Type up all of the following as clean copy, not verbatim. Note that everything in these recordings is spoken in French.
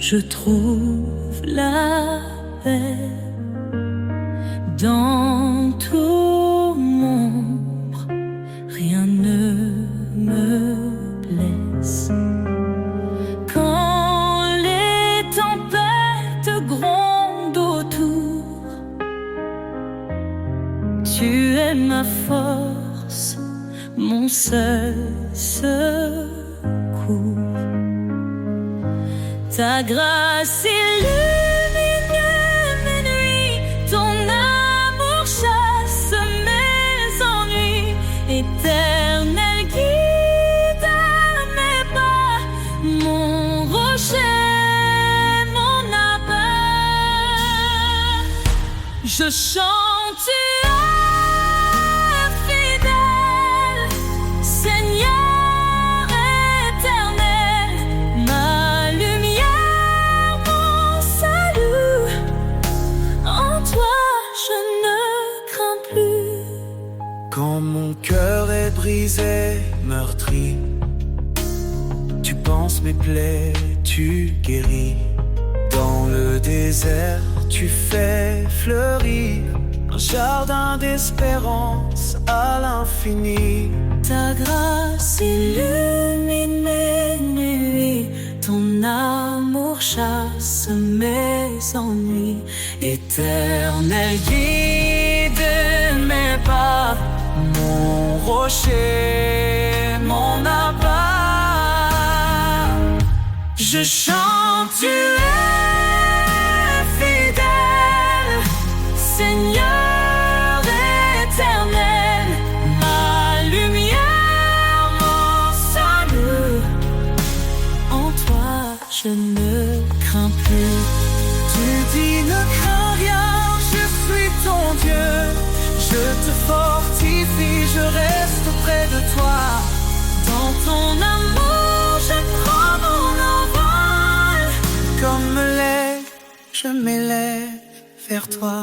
je trouve la paix dans tout m'ombre, rien ne me blesse. Quand les tempêtes grondent autour, tu es ma force, mon seul secours. Ta grâce illumine mes nuits, ton amour chasse mes ennuis. Éternel guide à mes pas, mon rocher, mon abat. Je chante, tu es fidèle, Seigneur. Quand mon cœur est brisé, meurtri, tu penses mes plaies, tu guéris. Dans le désert, tu fais fleurir un jardin d'espérance à l'infini. Ta grâce illumine mes nuits, ton amour chasse mes ennuis. Éternel guide mes pas, mon rocher, mon abat. Je chante, tu es fidèle, Seigneur éternel, ma lumière, mon salut. En toi, je ne crains plus. Tu dis ne crains rien, je suis ton Dieu. Je te fortifie, je reste près de toi. Dans ton amour, je prends mon envol. Comme l'aigle, je m'élève vers toi.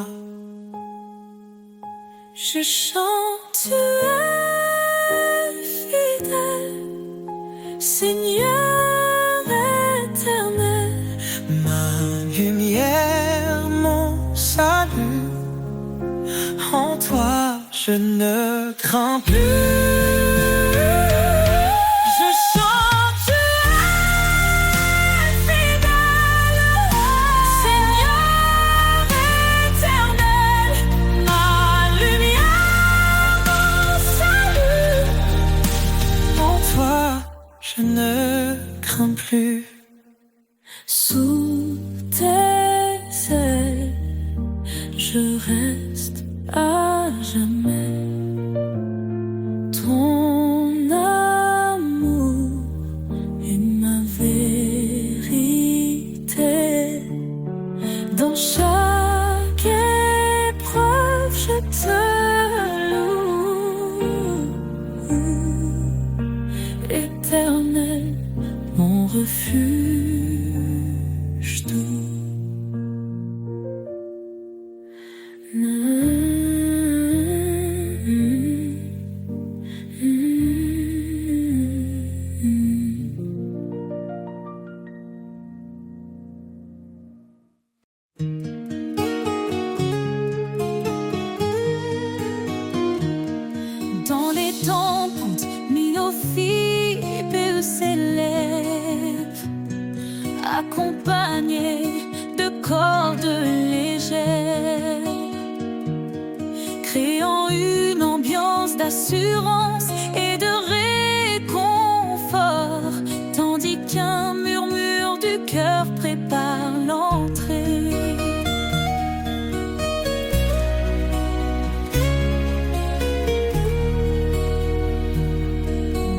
Je chante, tu es fidèle, Seigneur éternel, ma lumière, mon salut. En toi, je ne crains plus. Je chante, tu es fidèle, Seigneur éternel, ma lumière, mon salut. En toi, je ne crains plus. Sous tes ailes, je reste à jamais. Ton amour est ma vérité. Dans chaque épreuve, je te loue. Éternel, mon refuge doux. Dans les tempêtes, Myophibéus s'élève, accompagné de cordes légères, créant une ambiance d'assurance et de réconfort, tandis qu'un murmure du cœur prépare l'entrée.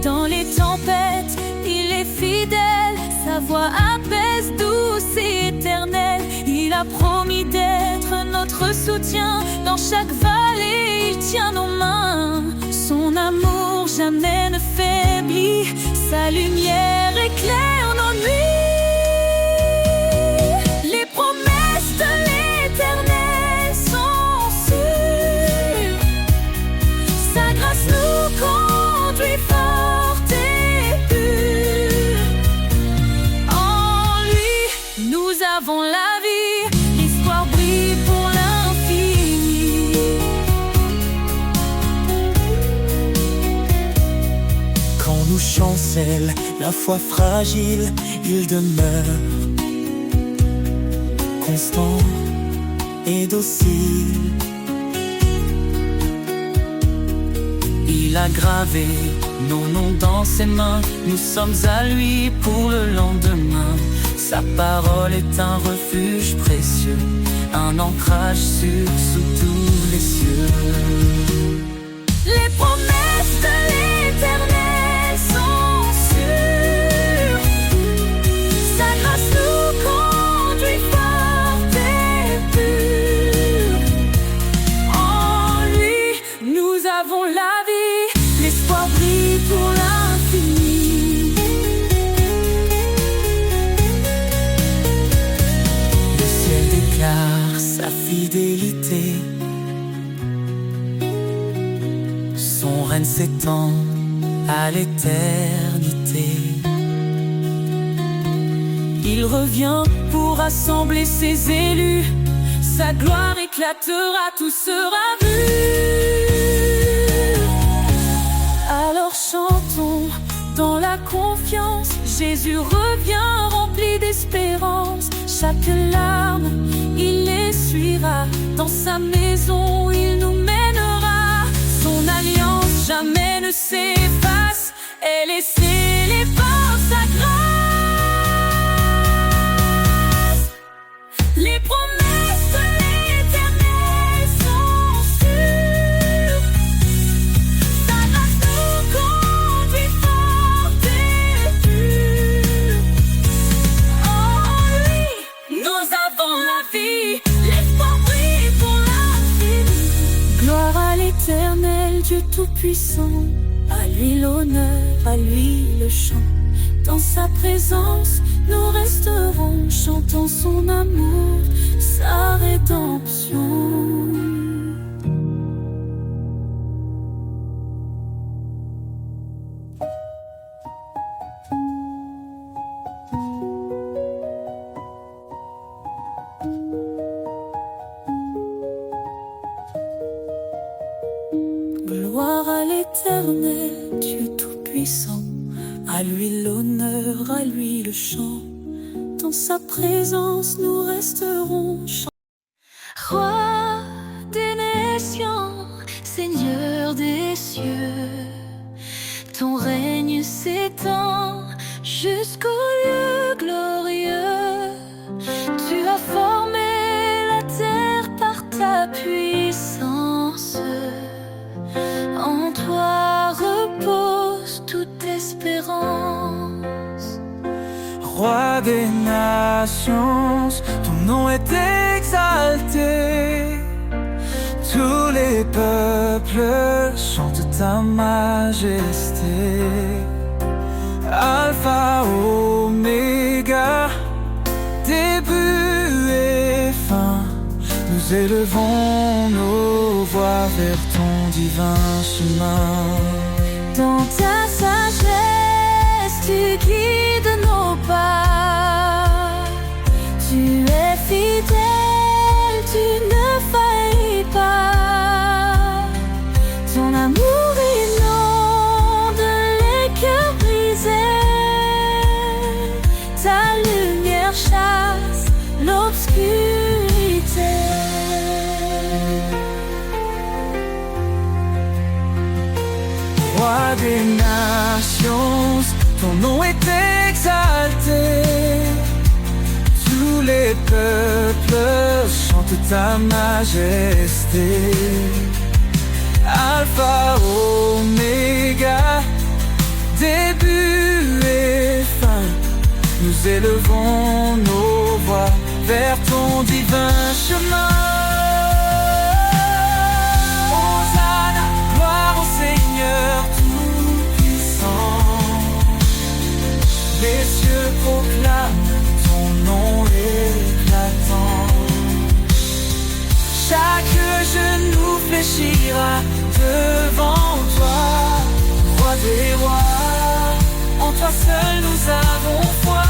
Dans les tempêtes, il est fidèle, sa voix apaise, douce et éternelle. Il a promis d'être notre soutien dans chaque vallée, il tient nos mains. Son amour jamais ne faiblit, sa lumière éclaire nos nuits. Les promesses de l'Éternel sont sûres, sa grâce nous conduit forte et pure. En lui, nous nous avons la vie. L'espoir brille pour l'infini. Quand nous chancelle la foi fragile, il demeure constant et docile. Il a gravé nos noms dans ses mains, nous sommes à lui pour le lendemain. Sa parole est un refuge précieux, un ancrage sûr sous tous les cieux. Les promesses de l'Éternel sont sûres, sa grâce nous conduit forte et pure. En lui, nous avons la vie, l'espoir brille pour l'infini. Le ciel déclare sa fidélité, son règne s'étend à l'éternité. Il revient pour rassembler ses élus, sa gloire éclatera, tout sera vu. Alors chantons dans la confiance, Jésus revient rempli d'espérance. Chaque larme, il essuiera, dans sa maison il nous mènera. Son alliance jamais ne s'efface, elle est scellée par sa grâce. Les promesses de l'Éternel sont sûres, sa grâce nous conduit forte et pure. En lui, nous avons la vie, l'espoir brille pour l'infini. Gloire à l'Éternel, Dieu Tout-Puissant, à lui l'honneur, à lui le chant. Dans sa présence, nous resterons, chantant son amour, sa rédemption. Gloire à l'Éternel, Dieu Tout-Puissant, à lui l'honneur, à lui le chant. Dans sa présence, nous resterons chantants. Roi des nations, Seigneur des cieux, ton règne s'étend jusqu'au lieu glorieux. Tu as formé la terre par ta puissance. En toi repose toute espérance. Roi des nations, ton nom est exalté. Tous les peuples chantent ta majesté. Alpha, Oméga, début et fin, nous élevons nos voix vers ton divin chemin. Dans ta sagesse, tu guides nos pas. Tu es fidèle, tu ne faillis pas. Ton amour inonde les cœurs brisés. Ta lumière chasse l'obscurité. Roi des nations, ton nom est exalté. Tous les peuples chantent ta majesté. Alpha, Oméga, début et fin, nous élevons nos voix vers ton divin chemin. Hosanna, gloire au Seigneur Tout-Puissant. Les cieux proclament ton nom éclatant. Chaque genou fléchira devant toi, roi des rois. En toi seul nous avons foi.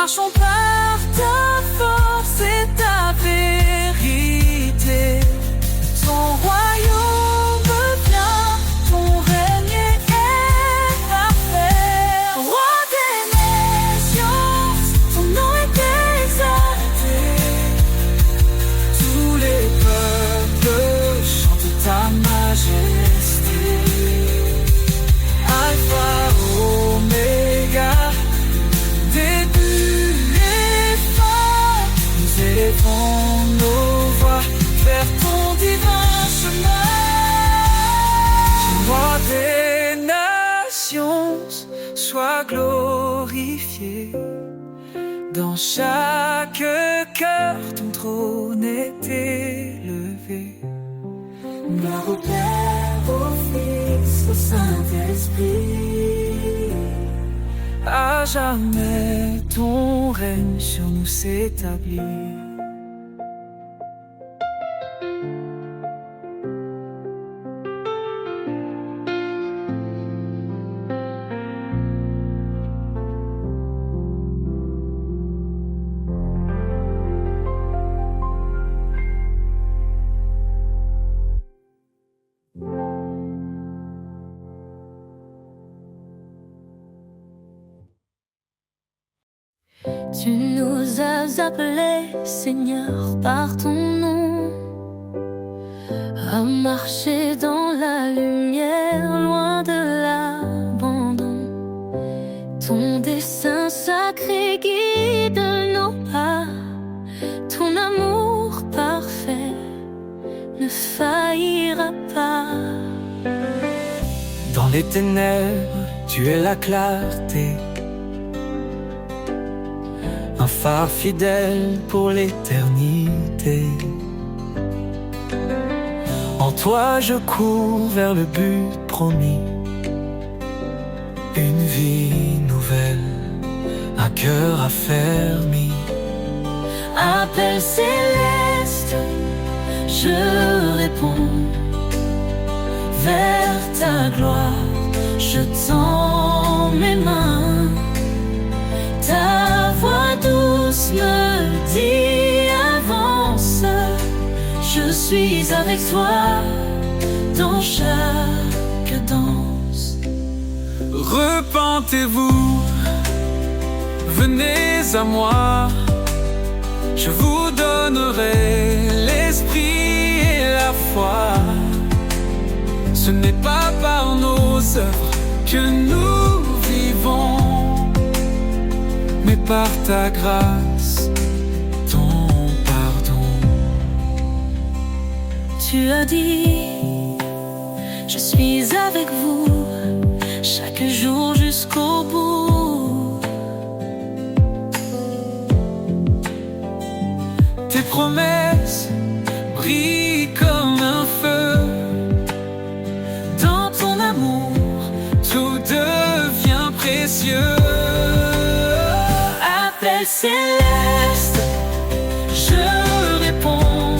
marchons par ta force et ta vérité. Ton royaume vient, ton règne est parfait. Roi des nations, ton nom est exalté. Tous les peuples chantent ta majesté. Alpha, Oméga, début et fin, nous élevons nos voix vers ton divin chemin. Roi des nations, sois glorifié. Dans chaque cœur, ton trône est élevé. Gloire au Père, au Fils, au Saint-Esprit. À jamais ton règne sur nous s'établit. Tu nous as appelés, Seigneur, par ton nom, à marcher dans la lumière, loin de l'abandon. Ton dessein sacré guide nos pas, ton amour parfait ne faillira pas. Dans les ténèbres, tu es la clarté, un phare fidèle pour l'éternité. En toi je cours vers le but promis, une vie nouvelle, un cœur affermi. Appel céleste, je réponds vers ta gloire, je tends mes mains. Ta voix douce me dit avance, je suis avec toi dans chaque danse. Repentez-vous, venez à moi, je vous donnerai l'esprit et la foi. Ce n'est pas par nos œuvres que nous vivons, mais par ta grâce, ton pardon. Tu as dit, je suis avec vous chaque jour jusqu'au bout. Tes promesses brillent comme un feu. Dans ton amour, tout devient précieux. Appel céleste, je réponds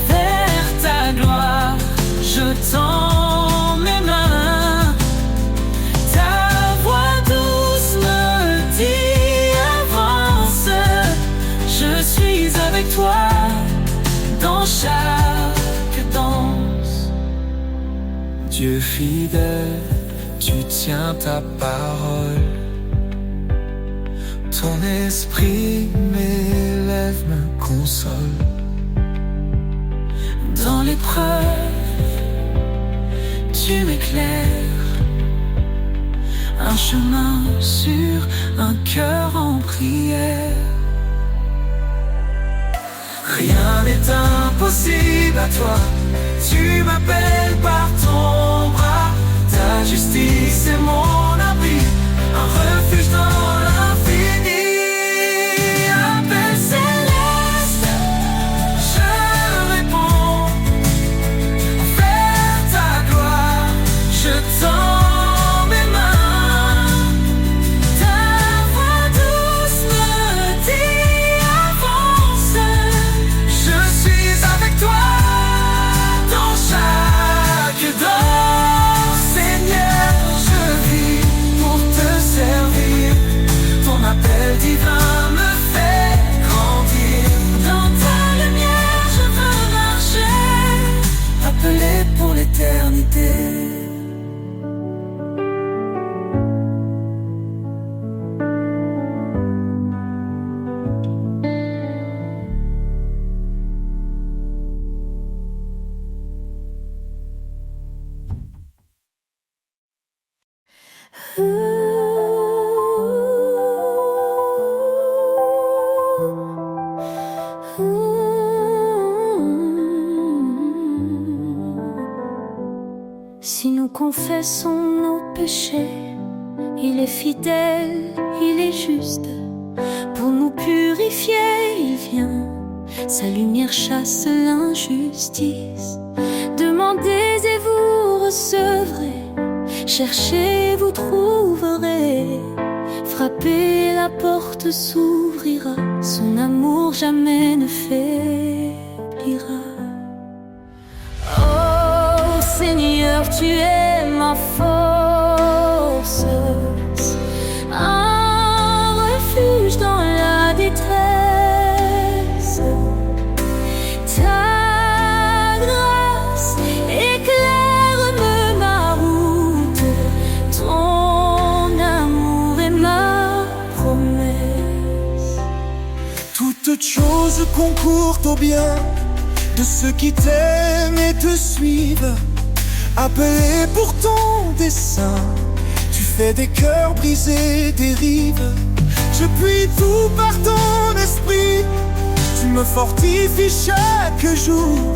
vers ta gloire, je tends mes mains. Ta voix douce me dit avance, je suis avec toi dans chaque danse. Dieu fidèle, tu tiens ta parole. Ton esprit m'élève, me console. Dans l'épreuve, tu m'éclaires, un chemin sûr, un cœur en prière. Rien n'est impossible à toi, tu m'appelles par ton bras. Ta justice est mon abri, un refuge dans l'infini. Appel céleste, je réponds vers ta gloire, je tends mes mains. Ta voix douce me dit avance, Je suis avec toi dans chaque danse. Seigneur, je vis pour te servir. confessons nos péchés. Il est fidèle, il est juste. Pour nous purifier, il vient. Sa lumière chasse l'injustice. Demandez et vous recevrez. Cherchez, vous trouverez. Frappez, la porte s'ouvrira. Son amour jamais ne faiblira. Oh Seigneur, tu es ma force, un refuge dans la détresse. Ta grâce éclaire ma route, ton amour est ma promesse. Toutes choses concourent au bien de ceux qui t'aiment et te suivent. Appelé pour ton dessein, tu fais des cœurs brisés dérives. Je puis tout par ton esprit, tu me fortifies chaque jour.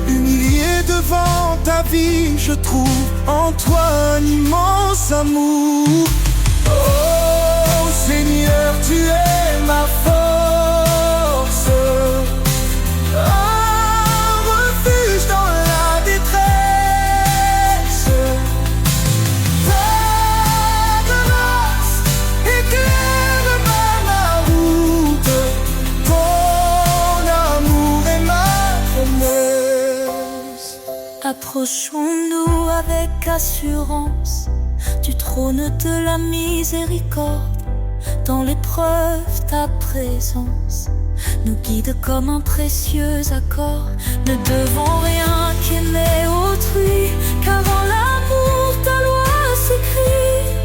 Humilié devant ta vie, je trouve en toi un immense amour. Oh Seigneur, tu es ma force, un refuge dans la détresse. Ta grâce éclaire ma route, ton amour est ma promesse. Approchons-nous avec assurance du trône de la miséricorde. Dans l'épreuve, ta présence nous guide comme un précieux accord. Ne devons rien qu'aimer autrui, car en l'amour ta loi s'écrit.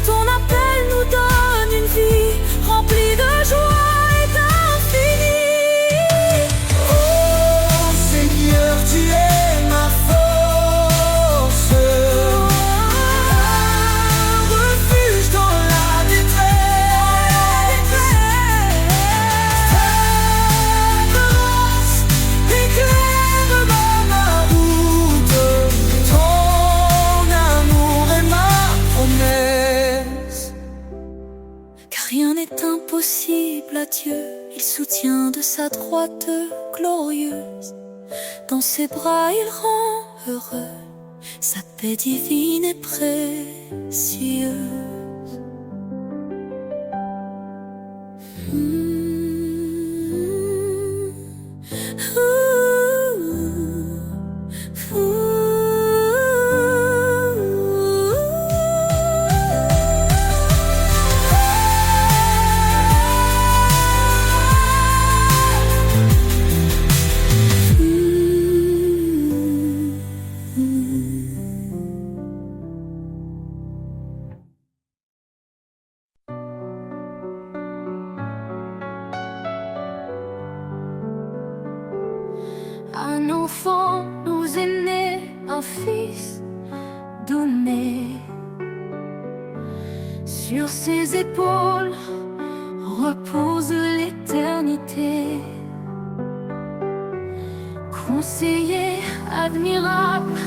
Ton appel nous donne une vie remplie de joie et d'infini. Oh Seigneur, tu es ma force, un refuge dans la détresse. Ta grâce éclaire ma route, ton amour est ma promesse. Car rien n'est impossible à Dieu, il soutient de sa droite glorieuse. Dans ses bras il rend heureux, sa paix divine est précieuse. Un enfant nous est né, un fils donné. Sur ses épaules repose l'éternité. Conseiller admirable,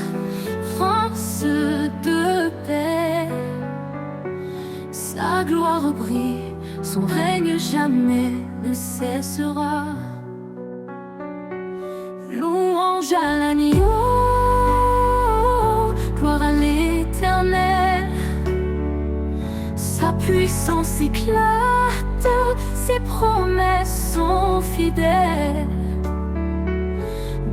prince de paix. Sa gloire brille, son règne jamais ne cessera. Louange à l'agneau, gloire à l'Éternel. Sa puissance éclate, ses promesses sont fidèles.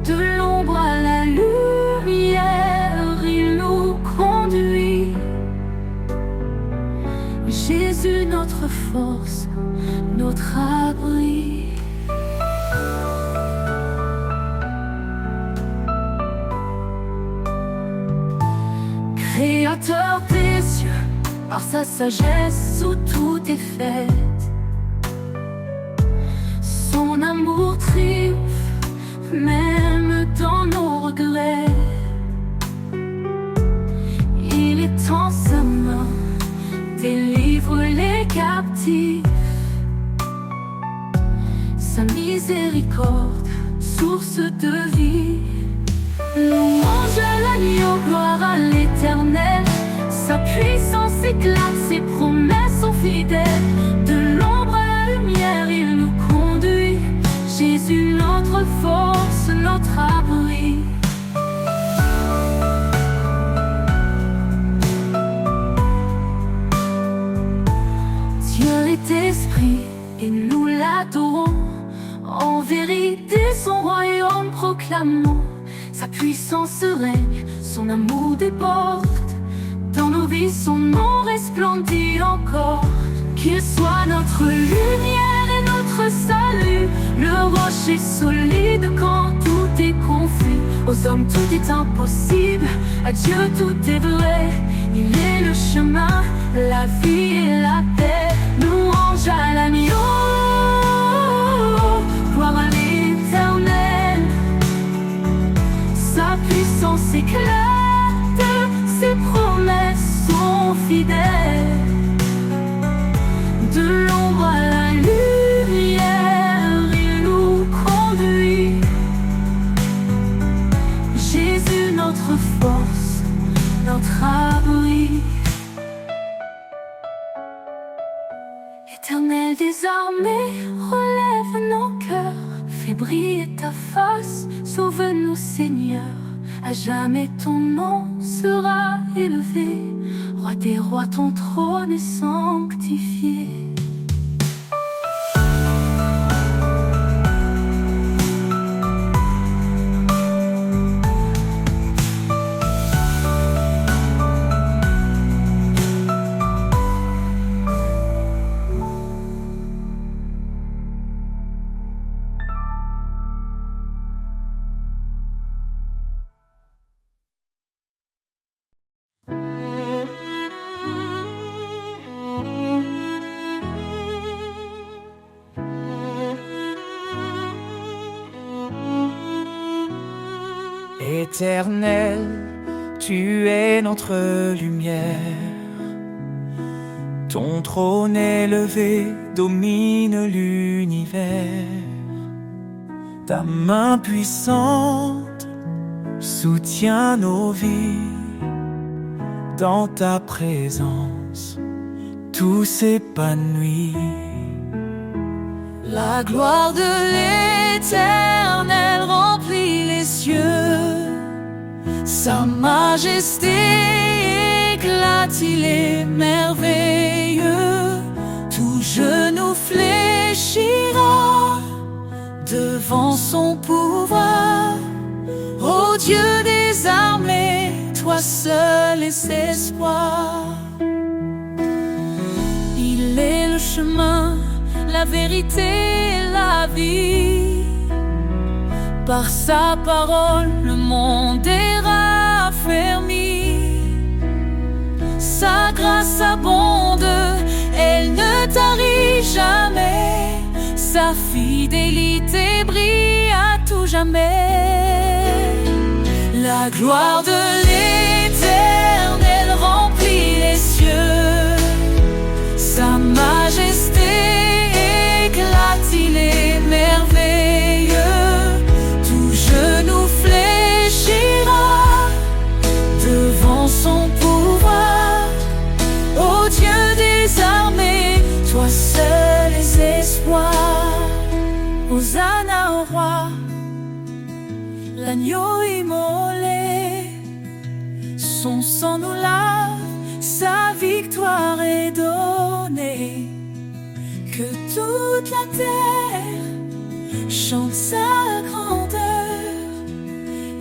De l'ombre à la lumière, il nous conduit. Jésus, notre force, notre abri. Créateur des cieux, par sa sagesse où tout est fait. Son amour triomphe, même dans nos regrets. Il étend sa main, délivre les captifs. Sa miséricorde, source de vie. Louange à l'agneau, gloire à l'Éternel. Sa puissance éclate, ses promesses sont fidèles. De l'ombre à la lumière, il nous conduit. Jésus, notre force, notre abri. Dieu est esprit et nous l'adorons. En vérité, son royaume proclamons. Sa puissance règne, son amour déborde. Dans nos vies, son nom resplendit encore. Qu'il soit notre lumière et notre salut, le rocher solide quand tout est confus. Aux hommes tout est impossible, à Dieu tout est vrai. Il est le chemin, la vie et la paix. Louange à l'agneau, gloire à l'Éternel. Sa puissance éclate, ses promesses sont fidèles. De l'ombre à la lumière, il nous conduit. Jésus, notre force, notre abri. Éternel des armées, relève nos cœurs. Fais briller ta face, sauve-nous Seigneur. À jamais ton nom sera élevé. Roi des rois, ton trône est sanctifié. Éternel, tu es notre lumière. Ton trône élevé domine l'univers. Ta main puissante soutient nos vies. Dans ta présence, tout s'épanouit. La gloire de l'Éternel remplit les cieux. Sa majesté éclate, il est merveilleux. Tout genou fléchira devant son pouvoir. Ô Dieu des armées, toi seul est espoir. Il est le chemin, la vérité et la vie. Par sa parole, le monde est raffermi. Sa grâce abonde, elle ne tarit jamais. Sa fidélité brille à tout jamais. La gloire de l'Éternel remplit les cieux. Sa majesté éclate, il est merveilleux. Tout genou fléchira devant son pouvoir. Ô Dieu des armées, toi seul est espoir. Hosanna au roi, l'agneau immolé. Son sang nous lave, sa victoire est donnée. Que toute la terre chante sa grandeur.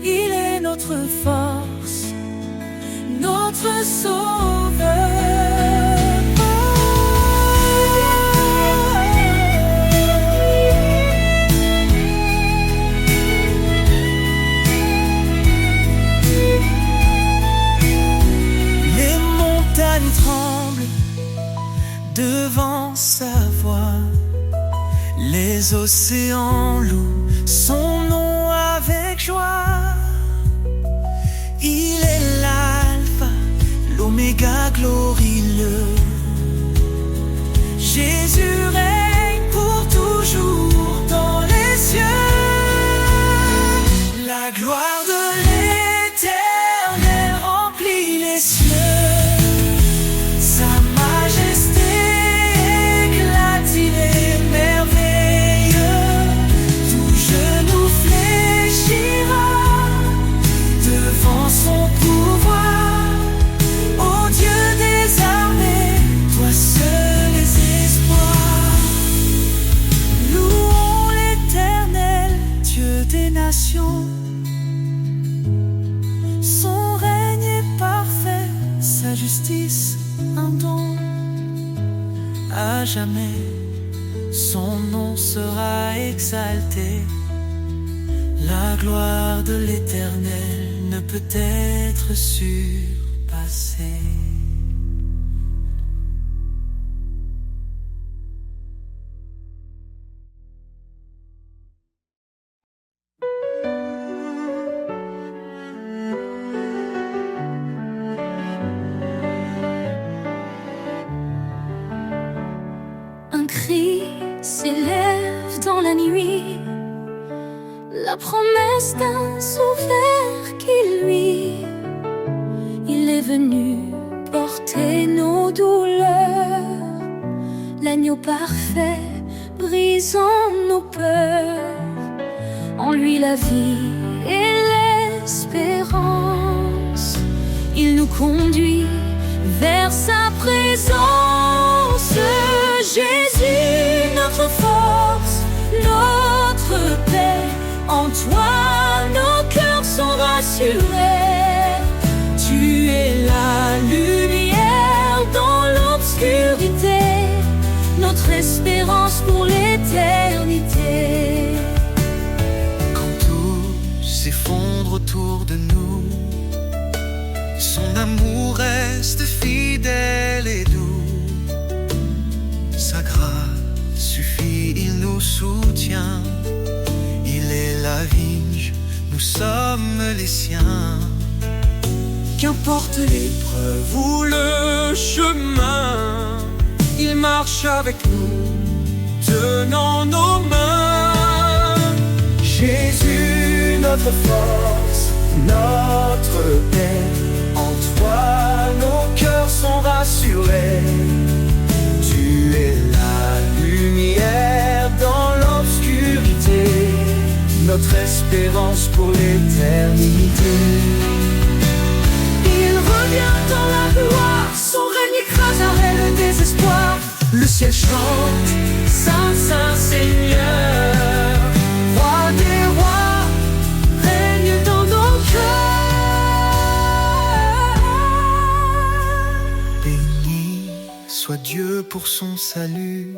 Il est notre force, notre sauveur. Les montagnes tremblent devant sa voix. Les océans louent son nom avec joie. Il est l'alpha, l'oméga glorieux. Jésus règne pour toujours dans les cieux. La gloire de l'Éternel à jamais, son nom sera exalté. La gloire de l'Éternel ne peut être surpassée. Un cri s'élève dans la nuit, la promesse d'un sauveur qui lui, il est venu porter nos douleurs, l'agneau parfait brisant nos peurs, en lui la vie et l'espérance, il nous conduit vers sa présence. Jésus, notre force, notre paix, en toi nos cœurs sont rassurés. Tu es la lumière dans l'obscurité, notre espérance pour l'éternité. Quand tout s'effondre autour de nous, son amour reste fidèle et doux. Sa grâce suffit, il nous soutient. Il est la vigne, nous sommes les siens. Qu'importe l'épreuve ou le chemin, il marche avec nous, tenant nos mains. Jésus, notre force, notre paix, en toi nos cœurs sont rassurés. Tu es la lumière dans l'obscurité, notre espérance pour l'éternité. Il revient dans la gloire, son règne écraserait le désespoir. Le ciel chante, Saint, Saint Seigneur, Roi des rois, règne dans nos cœurs. Béni soit Dieu pour son salut,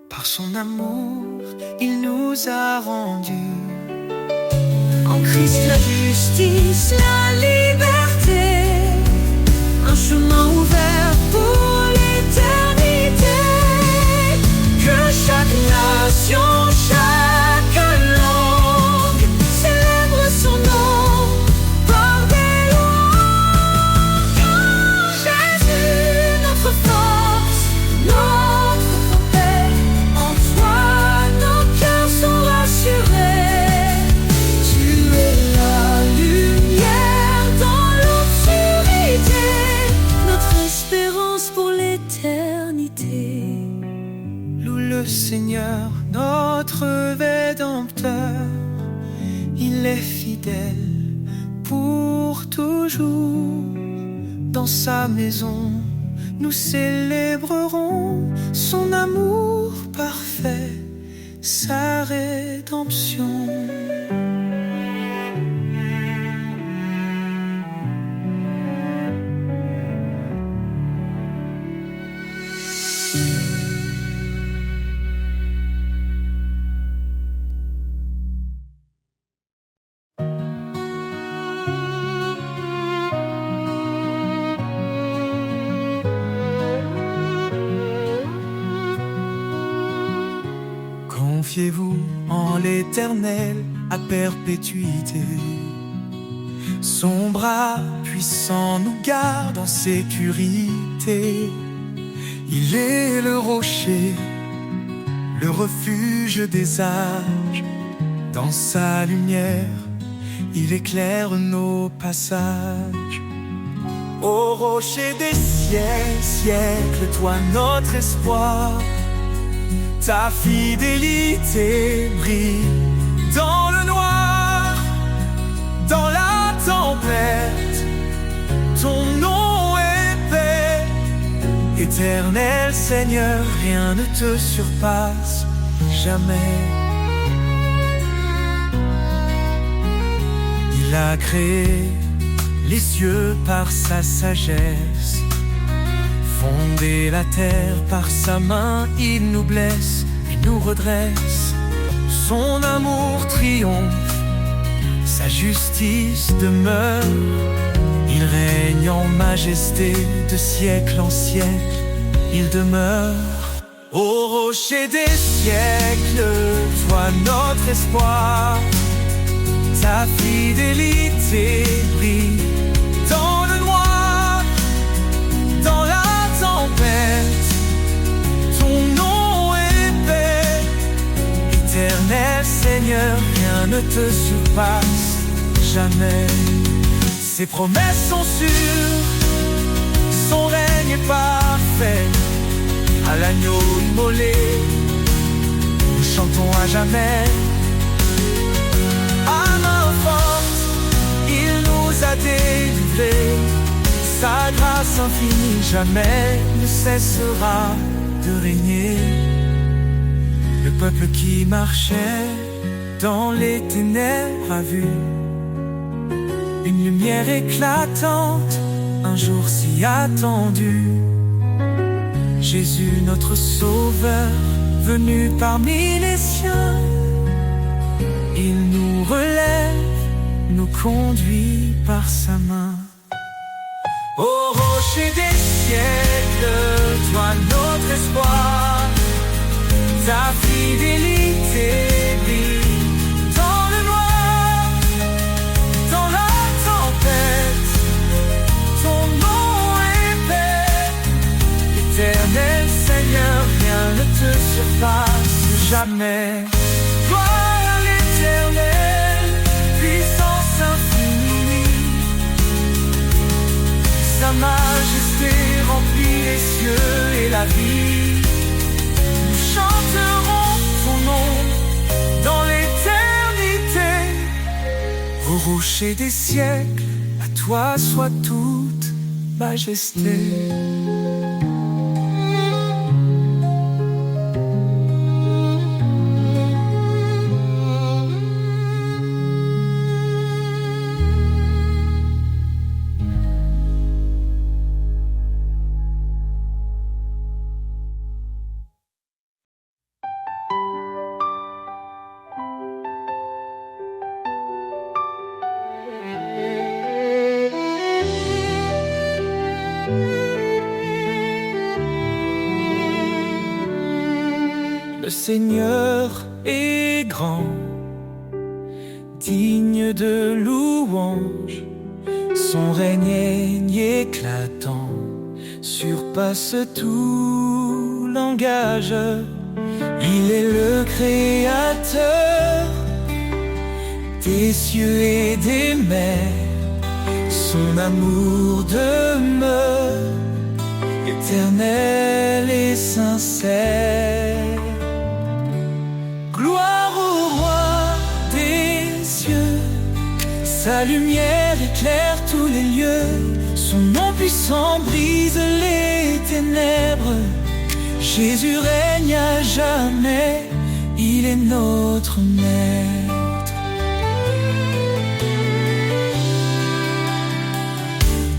par son amour, il nous a rendus. En Christ la justice, la liberté, un chemin ouvert pour l'éternité. Que chaque nation, chaque langue Célèbre son nom par des louanges. Jésus, notre force, notre paix, en toi nos cœurs sont rassurés. Tu es la lumière dans l'obscurité, notre espérance pour l'éternité. Loue le Seigneur, notre Rédempteur. Il est fidèle pour toujours. Dans sa maison, nous célébrerons son amour parfait, sa rédemption. Confiez-vous en l'Éternel à perpétuité. Son bras puissant nous garde en sécurité. Il est le rocher, le refuge des âges. Dans sa lumière, il éclaire nos passages. Ô rocher des siècles, toi notre espoir, ta fidélité brille dans le noir, dans la tempête, ton nom est paix. Éternel Seigneur, rien ne te surpasse jamais. Il a créé les cieux par sa sagesse, fonder la terre par sa main, il nous blesse et nous redresse. Son amour triomphe, sa justice demeure. Il règne en majesté de siècle en siècle, il demeure. Ô rocher des siècles, toi notre espoir, ta fidélité brille dans le noir, dans la tempête. Ton nom est paix, éternel Seigneur, rien ne te surpasse jamais. Ses promesses sont sûres, son règne est parfait. À l'agneau immolé, nous chantons à jamais. À main forte, il nous a délivrés. Sa grâce infinie jamais ne cessera de régner. Le peuple qui marchait dans les ténèbres a vu une lumière éclatante, un jour si attendu. Jésus notre sauveur, venu parmi les siens, il nous relève, nous conduit par sa main. Ô rocher des siècles, toi notre espoir, ta fidélité brille dans le noir, dans la tempête. Ton nom est paix, éternel Seigneur, rien ne te surpasse jamais. Gloire à l'Éternel, puissance infinie, sa majesté remplit les cieux et la vie. Nous chanterons ton nom dans l'éternité. Au rocher des siècles, à toi soit toute majesté. Le Seigneur est grand, digne de louange. Son règne éclatant surpasse tout langage. Il est le créateur des cieux et des mers. Son amour demeure éternel et sincère. Gloire au roi des cieux, sa lumière éclaire tous les lieux. Son nom puissant brise les ténèbres. Jésus règne à jamais, il est notre maître.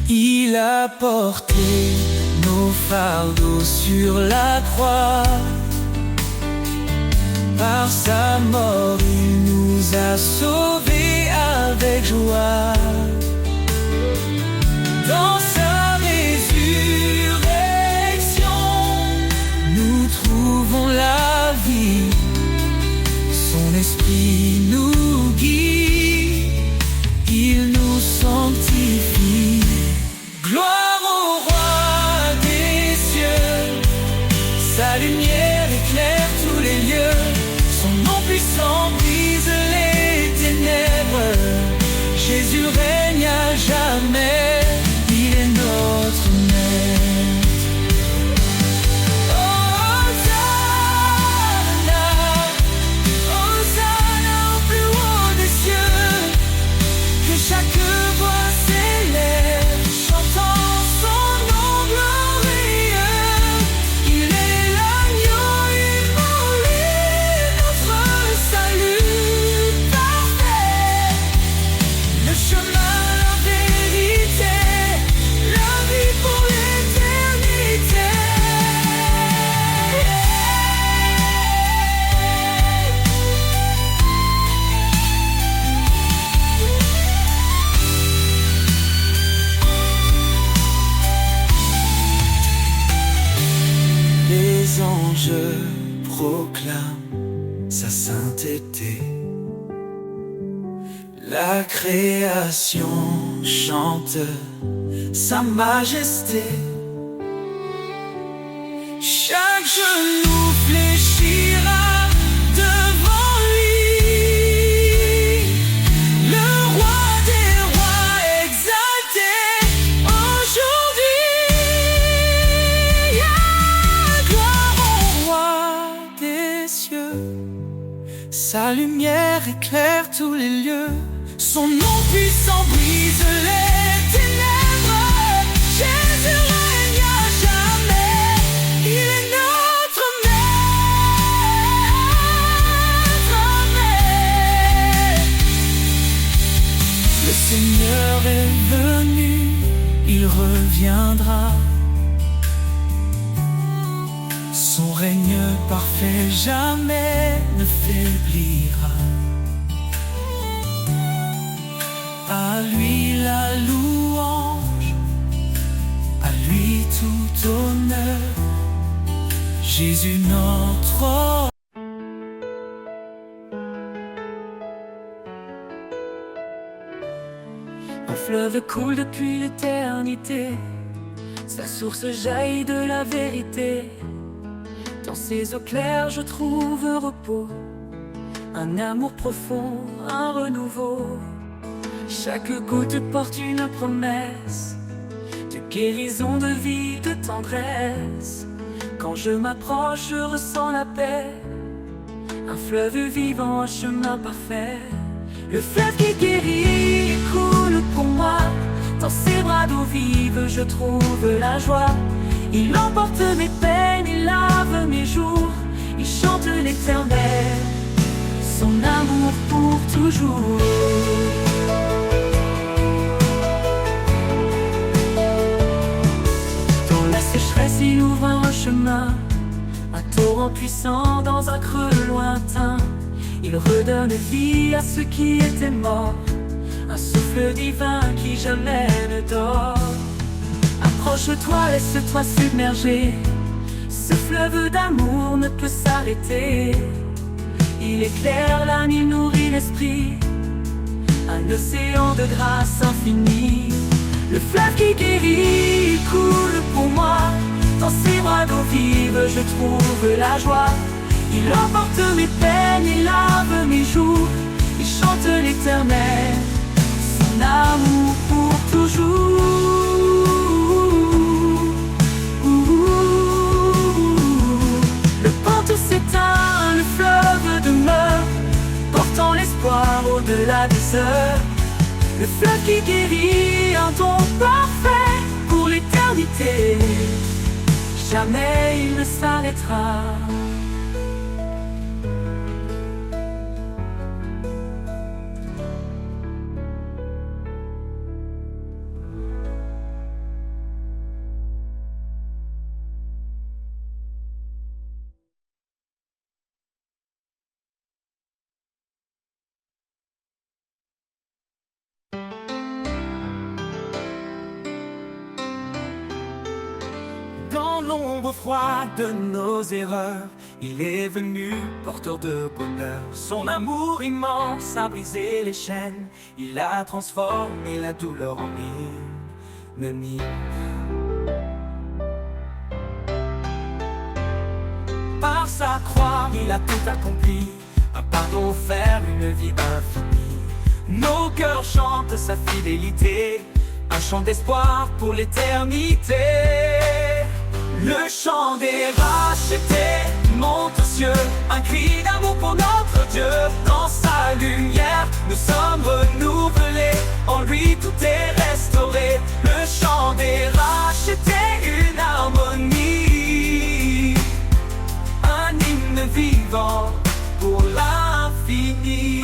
Il a porté nos fardeaux sur la croix. Par sa mort, il nous a sauvés avec joie. Dans sa résurrection, nous trouvons la vie. Son esprit nous guide, il nous sanctifie. Gloire au roi des cieux, sa lumière éclaire tous les lieux. Son nom puissant brise les ténèbres. Jésus règne à jamais, il est notre maître. Hosanna, Hosanna au plus haut des cieux. Que chaque voix s'élève, chantant son nom glorieux. Il est l'agneau immolé, notre salut parfait. Le chemin, la vérité vérité. La création chante sa majesté. Chaque genou fléchira devant lui, le roi des rois exalté aujourd'hui. Gloire au roi des cieux, sa lumière éclaire tous les lieux. Son nom puissant brise les ténèbres. Jésus règne à jamais. Il est notre maître. Le Seigneur est venu, il reviendra. Son règne parfait jamais ne faiblira. À lui la louange, à lui tout honneur, Jésus notre. Un fleuve coule depuis l'éternité, sa source jaillit de la vérité. Dans ses eaux claires je trouve un repos, un amour profond, un renouveau. Chaque goutte porte une promesse de guérison, de vie, de tendresse. Quand je m'approche, je ressens la paix, un fleuve vivant, un chemin parfait. Le fleuve qui guérit coule pour moi, dans ses bras d'eau vive je trouve la joie. Il emporte mes peines, il lave mes jours, il chante l'éternel, son amour pour toujours. Il ouvre un chemin, un torrent puissant dans un creux lointain. Il redonne vie à ceux qui étaient morts, un souffle divin qui jamais ne dort. Approche-toi, laisse-toi submerger, ce fleuve d'amour ne peut s'arrêter. Il éclaire l'âme, il nourrit l'esprit, un océan de grâce infinie. Le fleuve qui guérit coule pour moi, dans ses bras d'eau vive je trouve la joie. Il emporte mes peines, il lave mes jours, il chante l'éternel, son amour pour toujours. Le pantouf s'éteint, le fleuve demeure, portant l'espoir au-delà des heures. Le fleuve qui guérit, un don parfait pour l'éternité. Jamais il ne s'arrêtera. Dans l'ombre froide de nos erreurs, il est venu porteur de bonheur. Son amour immense a brisé les chaînes, il a transformé la douleur en hymne. Par sa croix, il a tout accompli, un pardon offert, une vie infinie. Nos cœurs chantent sa fidélité, un chant d'espoir pour l'éternité. Le chant des rachetés monte aux cieux, un cri d'amour pour notre Dieu. Dans sa lumière, nous sommes renouvelés, en lui tout est restauré. Le chant des rachetés, une harmonie, un hymne vivant pour l'infini.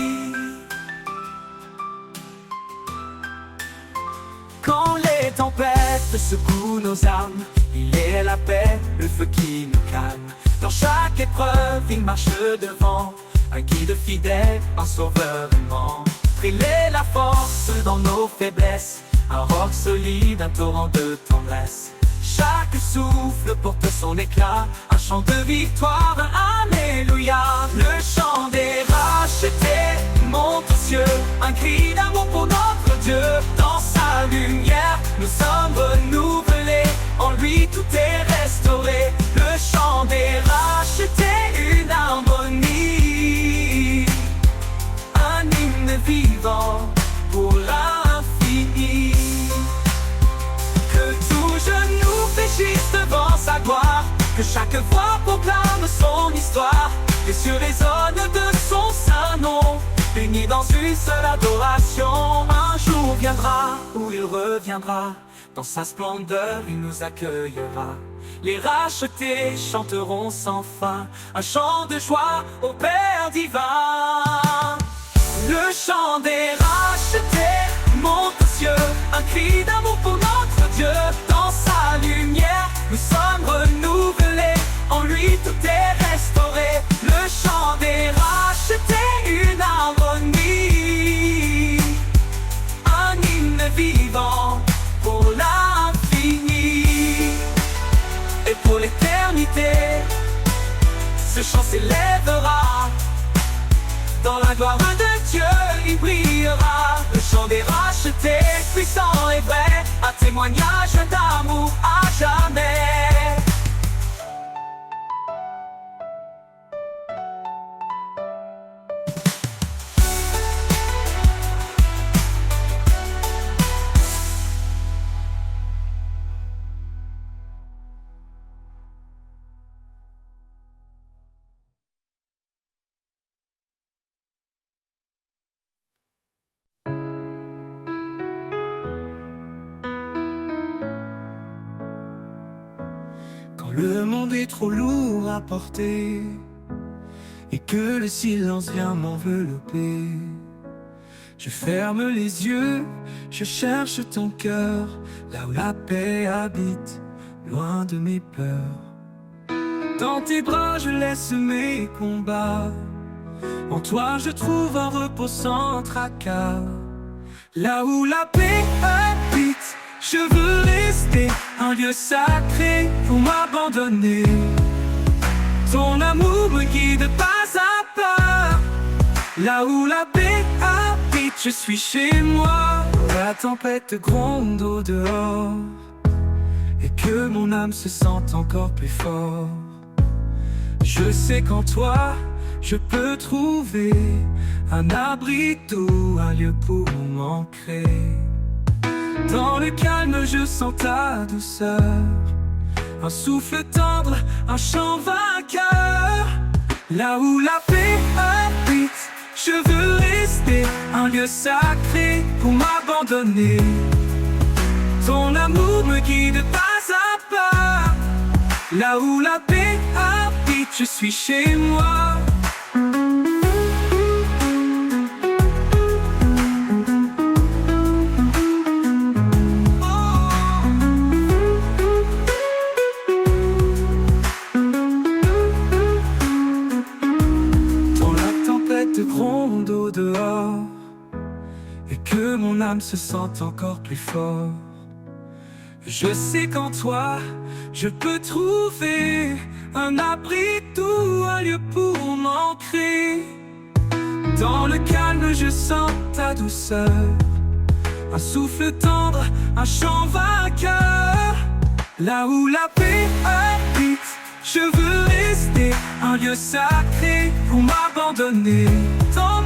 Quand les tempêtes secouent nos âmes, il est la paix, le feu qui nous calme. Dans chaque épreuve, il marche devant, un guide fidèle, un sauveur aimant. Il est la force dans nos faiblesses, un roc solide, un torrent de tendresse. Chaque souffle porte son éclat, un chant de victoire, un alléluia. Le chant des rachetés, est restauré. Le chant des rachetés, une harmonie, un hymne vivant pour l'infini. Que tout genou fléchisse devant sa gloire, que chaque voix proclame son histoire, et sur les zones de son saint nom, unis dans une seule adoration. Un jour viendra où il reviendra, dans sa splendeur il nous accueillera. Les rachetés chanteront sans fin un chant de joie au Père divin. Le chant des rachetés monte aux cieux, un cri d'amour pour notre Dieu. Dans sa lumière nous sommes renouvelés, en lui tout est restauré. Le chant des rachetés, une harmonie, un hymne vivant pour l'infini. Et pour l'éternité, ce chant s'élèvera. Dans la gloire de Dieu, il brillera. Le chant des rachetés, puissant et vrai, un témoignage d'amour à jamais. Le monde est trop lourd à porter et que le silence vient m'envelopper, je ferme les yeux, je cherche ton cœur, là où la paix habite, loin de mes peurs. Dans tes bras je laisse mes combats, en toi je trouve un repos sans tracas. Là où la paix habite, je veux rester un lieu sacré pour m'abandonner. Ton amour me guide pas à pas. Là où la paix habite, je suis chez moi. La tempête gronde au dehors et que mon âme se sente encore plus fort. Je sais qu'en toi, je peux trouver un abri doux, un lieu pour m'ancrer. Dans le calme je sens ta douceur, un souffle tendre, un chant vainqueur. Là où la paix habite, je veux rester un lieu sacré pour m'abandonner. Ton amour me guide pas à pas. Là où la paix habite, je suis chez moi. Gronde au dehors et que mon âme se sente encore plus fort. Je sais qu'en toi je peux trouver un abri doux, un lieu pour m'ancrer. Dans le calme je sens ta douceur, un souffle tendre, un chant vainqueur. Là où la paix habite, je veux rester un lieu sacré pour m'abandonner. Ton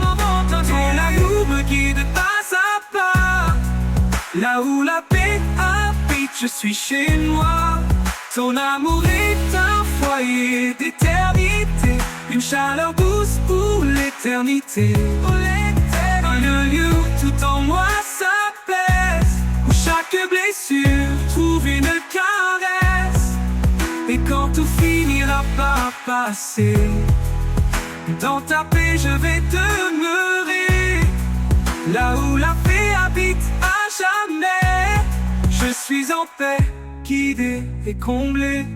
amour me guide pas à pas. Là où la paix habite, je suis chez moi. Ton amour est un foyer d'éternité, une chaleur douce pour l'éternité. Un lieu où tout en moi s'apaise, où chaque blessure trouve une caresse. Et quand tout finira par passer, dans ta paix je vais demeurer. Là où la paix habite à jamais, je suis en paix, guidé et comblé.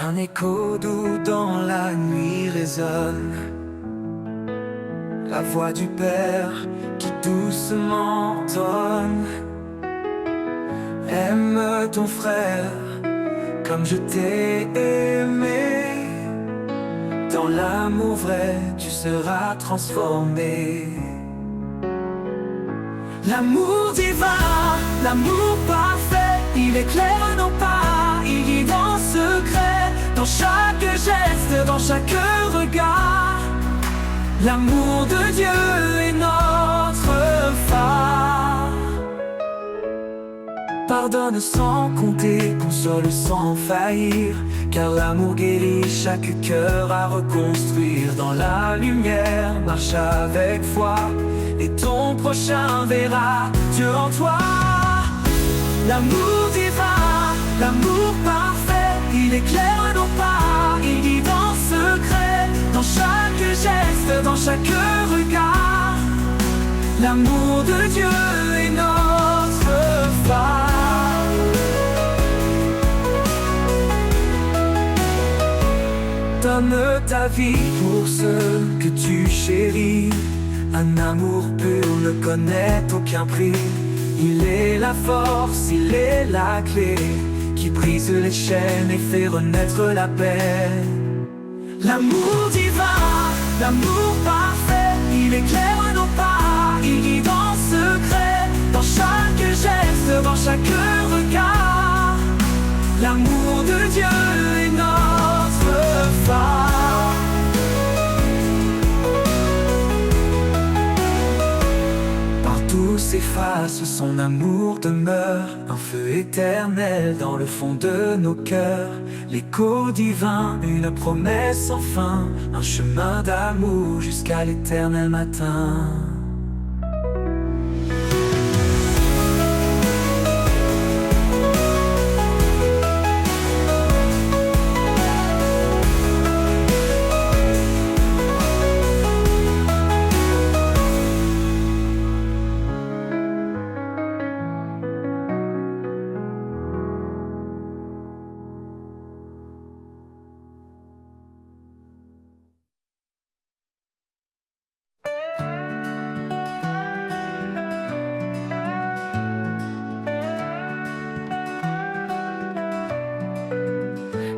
Un écho doux dans la nuit résonne, la voix du Père qui doucement entonne. Aime ton frère comme je t'ai aimé. Dans l'amour vrai, tu seras transformé. L'amour divin, l'amour parfait, il éclaire nos pas, il guide en secret, dans chaque geste, dans chaque regard. L'amour de Dieu est notre phare. Pardonne sans compter, console sans faillir, car l'amour guérit chaque cœur à reconstruire. Dans la lumière, marche avec foi, et ton prochain verra Dieu en toi. L'amour divin, l'amour parfait, il éclaire nos pas, il guide en secret, dans chaque geste, dans chaque regard. L'amour de Dieu est notre phare. Donne ta vie pour ceux que tu chéris. Un amour pur ne connaît aucun prix. Il est la force, il est la clé qui brise les chaînes et fait renaître la paix. L'amour divin, l'amour parfait, il éclaire nos pas, il guide en secret, dans chaque geste, dans chaque regard. L'amour de Dieu est notre phare. Partout s'efface, son amour demeure, un feu éternel dans le fond de nos cœurs. L'écho divin, une promesse sans fin, un chemin d'amour jusqu'à l'éternel matin.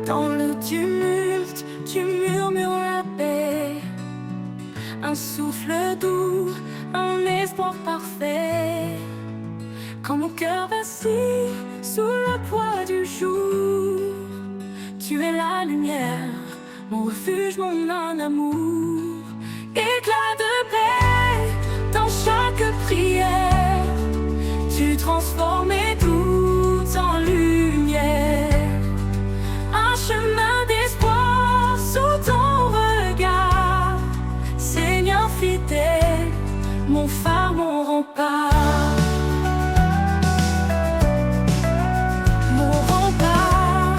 Dans le tumulte, tu murmures la paix, un souffle doux, un espoir parfait. Quand mon cœur vacille sous le poids du jour, tu es la lumière, mon refuge, mon amour. Éclat de paix dans chaque prière, tu transformes tout en lumière. Chemin d'espoir sous ton regard, Seigneur fidèle, mon phare, mon rempart. Mon rempart.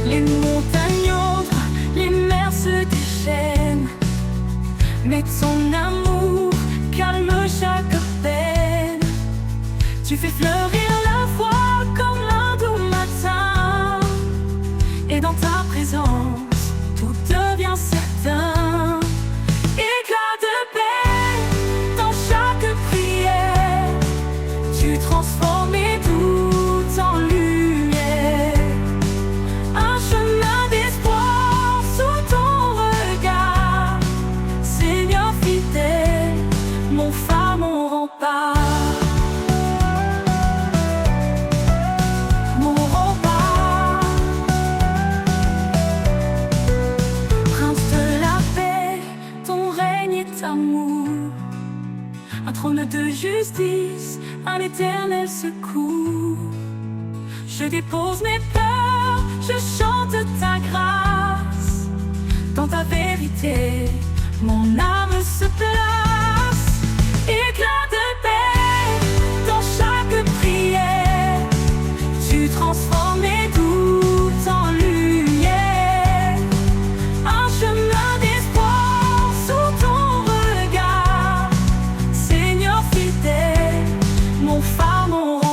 Les montagnes ouvrent, les mers se déchaînent, mais ton amour calme chaque peine. Tu fais fleurir la foi comme dans ta présence, tout devient certain. Éclat de paix dans chaque prière, tu transformes tout en lumière. Un chemin d'espoir sous ton regard, Seigneur fidèle, mon phare, mon rempart. Un trône de justice, un éternel secours. Je dépose mes peurs, je chante ta grâce. Dans ta vérité, mon âme se place. Éclat de paix dans chaque prière, tu transformes tout en lumière. Un chemin d'espoir sous ton regard, Seigneur fidèle, mon phare, mon rempart.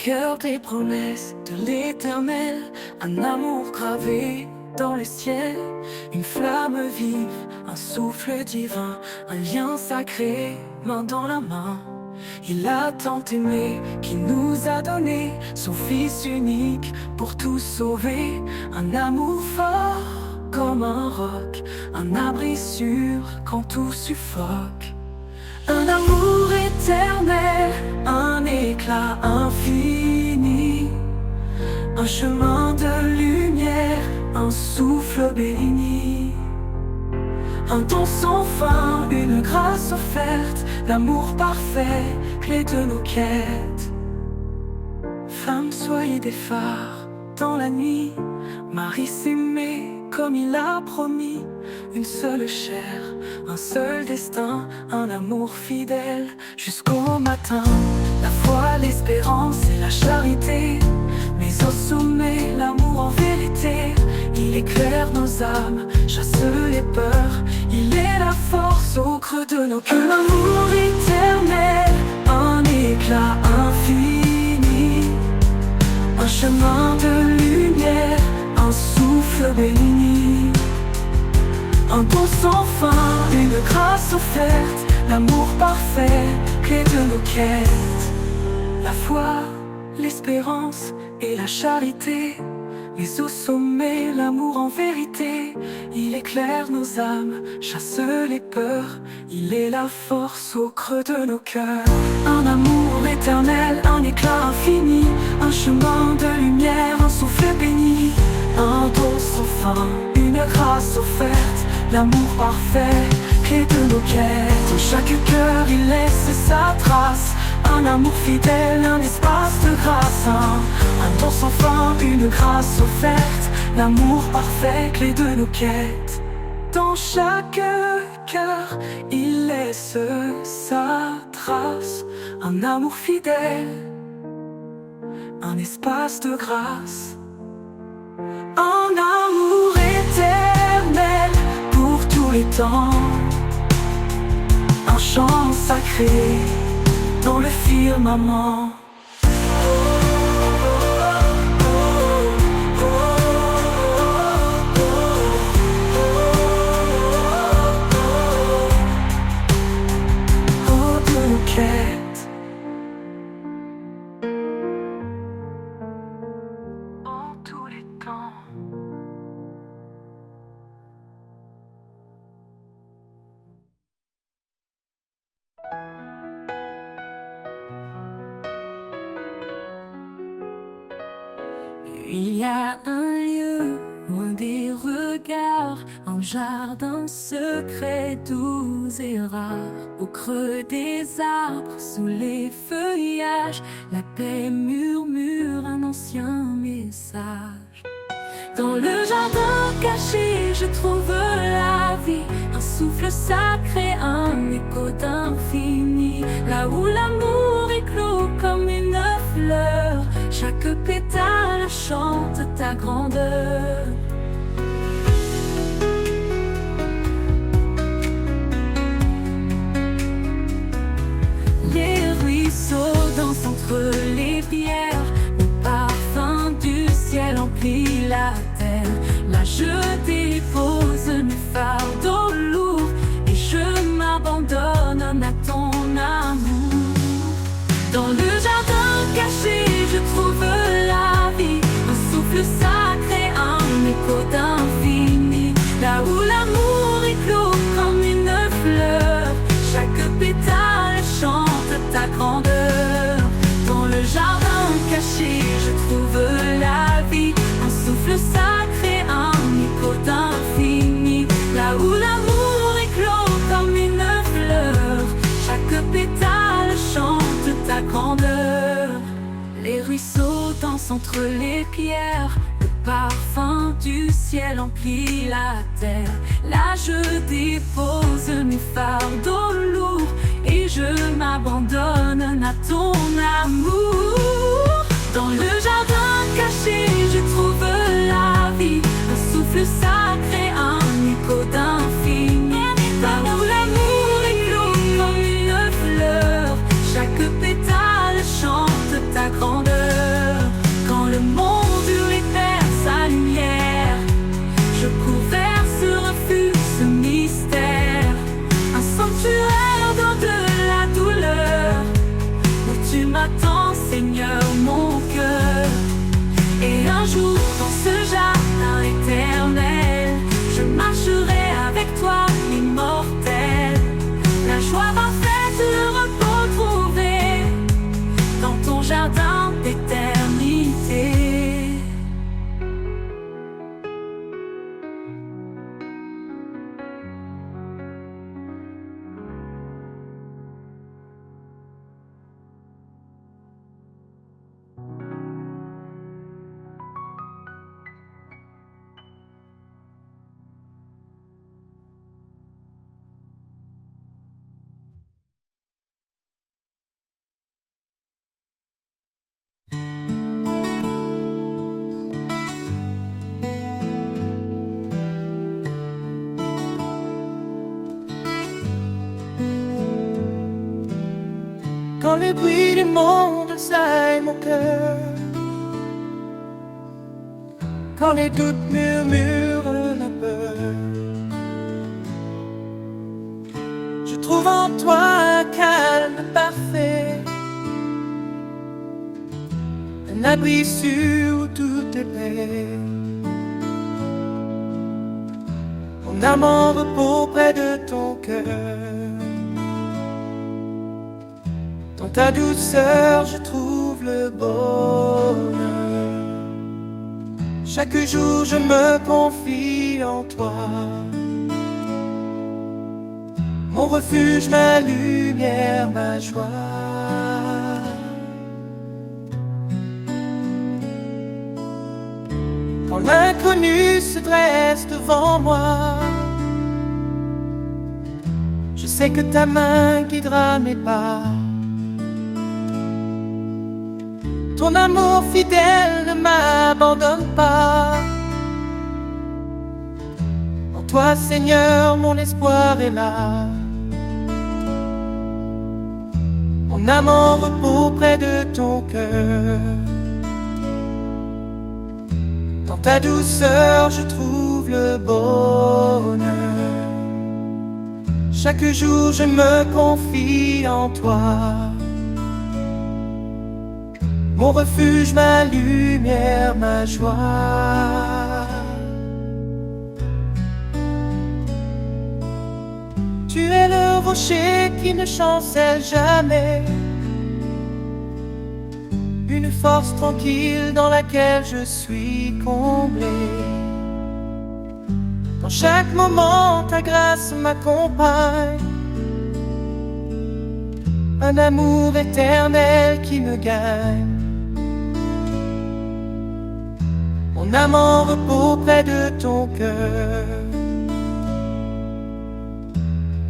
cœur des promesses de l'Éternel, un amour gravé dans les ciels, une flamme vive, un souffle divin, un lien sacré, main dans la main. Il a tant aimé qu'il nous a donné son Fils unique pour tout sauver. Un amour fort comme un roc, un abri sûr quand tout suffoque. Un amour éternel, un éclat infini, un chemin de lumière, un souffle béni. Un don sans fin, une grâce offerte, l'amour parfait, clé de nos quêtes. Femmes, soyez des phares dans la nuit, Marie s'aimait comme il a promis. Une seule chair, un seul destin, un amour fidèle jusqu'au matin. La foi, l'espérance et la charité, mais au sommet, l'amour en vérité. Il éclaire nos âmes, chasse les peurs, il est la force au creux de nos cœurs. Un amour éternel, un éclat infini, un chemin de lumière, un souffle béni. Un don sans fin, une grâce offerte, l'amour parfait, clé de nos quêtes. La foi, l'espérance et la charité, mais au sommet, l'amour en vérité. Il éclaire nos âmes, chasse les peurs, il est la force au creux de nos cœurs. Un amour éternel, un éclat infini, un chemin de lumière, un souffle béni. Un don sans fin, une grâce offerte, l'amour parfait, clé de nos quêtes. Dans chaque cœur il laisse sa trace, un amour fidèle, un espace de grâce. Un don sans fin, une grâce offerte, l'amour parfait, clé de nos quêtes. Dans chaque cœur il laisse sa trace, un amour fidèle, un espace de grâce. Un amour éternel pour tous les temps, un chant sacré dans le firmament. Oh, de nos quêtes, en tous les temps. Il y a un lieu loin des regards, un jardin secret, doux et rare. Au creux des arbres, sous les feuillages, la paix murmure un ancien message. Dans le jardin caché, je trouve la vie, un souffle sacré, un écho d'infini. Là où l'amour éclot comme une fleur, chaque pétale chante ta grandeur. Les ruisseaux dansent entre les pierres, le parfum du ciel emplit la terre. Là je dépose mes fardeaux lourds et je m'abandonne à ton amour. Dans le jardin caché, je trouve la vie, un souffle sacré, un écho d'infini. Là où l'amour éclot comme une fleur, chaque pétale chante ta grandeur. Dans le jardin caché, je trouve la vie, un souffle sacré, un écho d'infini. Là où l'amour éclot comme une fleur, chaque pétale chante ta grandeur. Les ruisseaux dansent entre les pierres, le parfum du ciel emplit la terre. Là je dépose mes fardeaux lourds et je m'abandonne à ton amour. Dans le jardin caché, je trouve la vie, un souffle sacré, un écho d'infini. Là où l'amour éclot comme une fleur, chaque pétale chante ta grandeur. quand les bruits du monde assaillent mon cœur, quand les doutes murmurent la peur. Je trouve en toi un calme parfait, un abri sûr où tout est paix. Mon âme en repos près de ton cœur. Dans ta douceur je trouve le bonheur. Chaque jour je me confie en toi, mon refuge, ma lumière, ma joie. Quand l'inconnu se dresse devant moi, je sais que ta main guidera mes pas. Ton amour fidèle ne m'abandonne pas. En toi, Seigneur, mon espoir est là. Mon âme en repos près de ton cœur. Dans ta douceur, je trouve le bonheur. Chaque jour, je me confie en toi, mon refuge, ma lumière, ma joie. Tu es le rocher qui ne chancelle jamais, une force tranquille dans laquelle je suis comblé. Dans chaque moment, ta grâce m'accompagne, un amour éternel qui me gagne. Mon âme en repos près de ton cœur.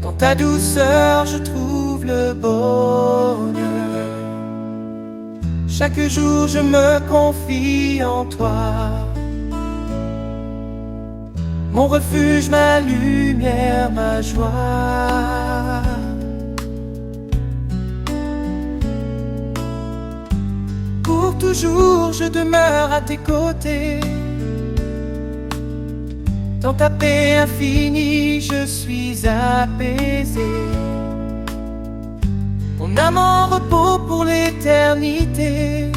Dans ta douceur, je trouve le bonheur. Chaque jour, je me confie en toi, mon refuge, ma lumière, ma joie. Pour toujours, je demeure à tes côtés. Dans ta paix infinie, je suis apaisé. Mon âme en repos pour l'éternité.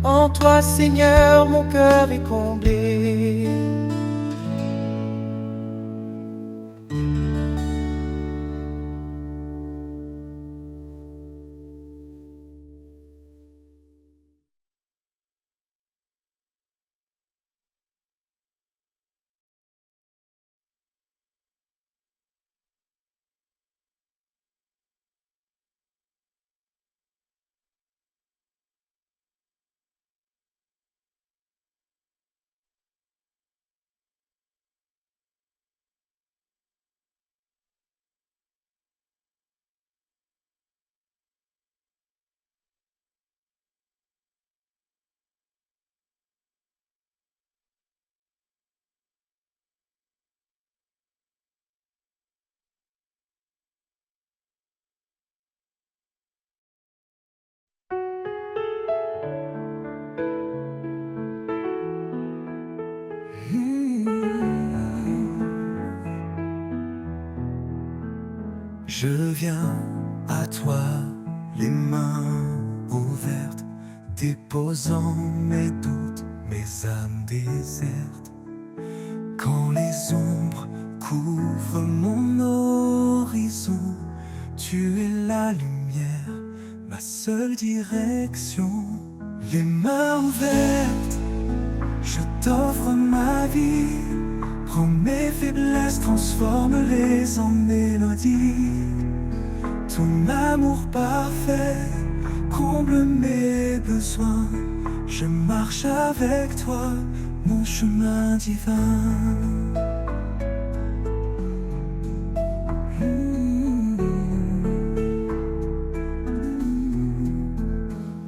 En toi, Seigneur, mon cœur est comblé. Je viens à toi, les mains ouvertes, déposant mes doutes, mes âmes désertes. Quand les ombres couvrent mon horizon, tu es la lumière, ma seule direction. Les mains ouvertes, je t'offre ma vie. Prends mes faiblesses, transforme-les en mélodie. Ton amour parfait comble mes besoins. Je marche avec toi, mon chemin divin.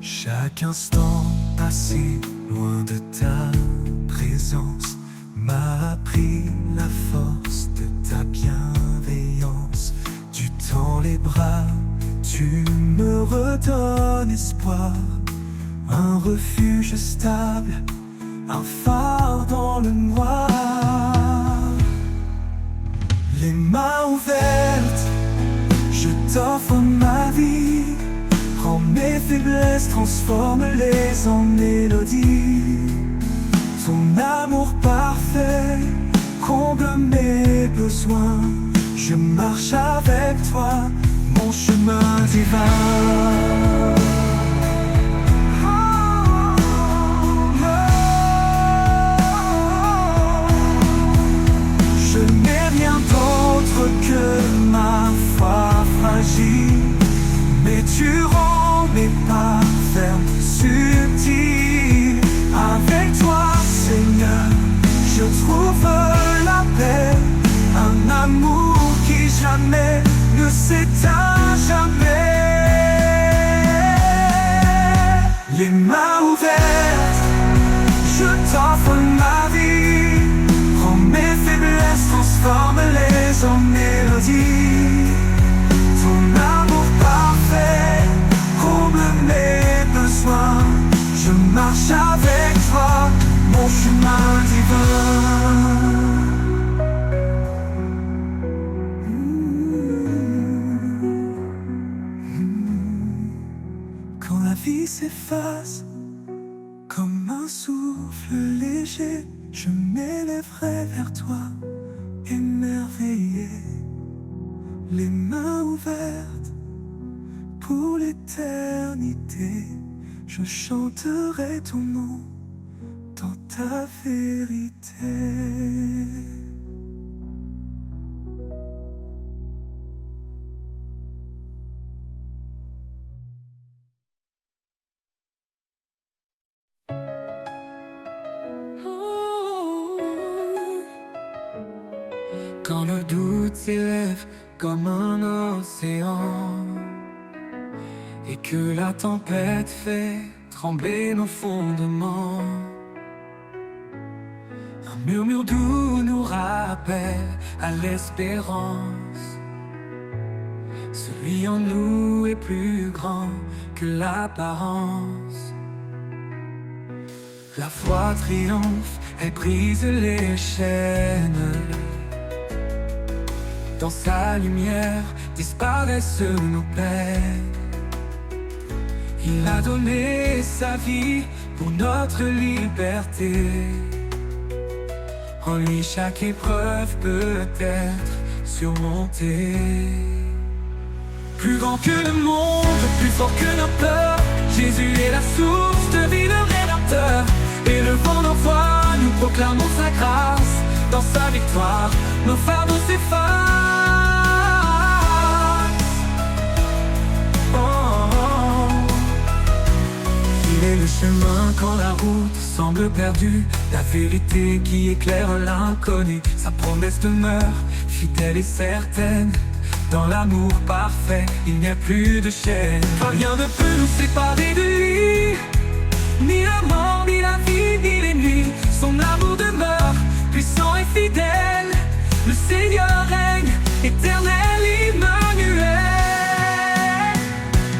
Chaque instant passé loin de ta présence m'a appris la force de ta bienveillance. Du temps les bras redonne espoir, un refuge stable, un phare dans le noir. Les mains ouvertes, je t'offre ma vie. Prends mes faiblesses, transforme-les en mélodie. Ton amour parfait comble mes besoins. Je marche avec toi, mon chemin divin. Je n'ai rien d'autre que ma foi fragile, mais tu rends mes pas fermes, subtils. Avec toi, Seigneur, je trouve la paix, un amour qui jamais ne s'éteint, jamais. Les mains ouvertes, je t'offre ma vie. Prends mes faiblesses, transforme-les en mélodie. Ton amour parfait comble mes besoins. Je marche avec toi, mon chemin divin. Quand la vie s'efface comme un souffle léger, je m'élèverai vers toi, émerveillé, les mains ouvertes pour l'éternité. Je chanterai ton nom dans ta vérité. Quand le doute s'élève comme un océan et que la tempête fait trembler nos fondements, un murmure doux nous rappelle à l'espérance. Celui en nous est plus grand que l'apparence. La foi triomphe, elle brise les chaînes. Dans sa lumière disparaissent nos peines. Il a donné sa vie pour notre liberté. En lui chaque épreuve peut être surmontée. Plus grand que le monde, plus fort que nos peurs, Jésus est la source de vie, le Rédempteur. Et le vent d'envoi, nous proclamons sa grâce. Dans sa victoire, nos fardeaux s'effacent. Il est le chemin quand la route semble perdue, la vérité qui éclaire l'inconnu. Sa promesse demeure fidèle et certaine. Dans l'amour parfait, il n'y a plus de chaîne. Rien ne peut nous séparer de lui, ni la mort, ni la vie, ni les nuits. Son amour demeure puissant et fidèle. Le Seigneur règne, éternel Emmanuel.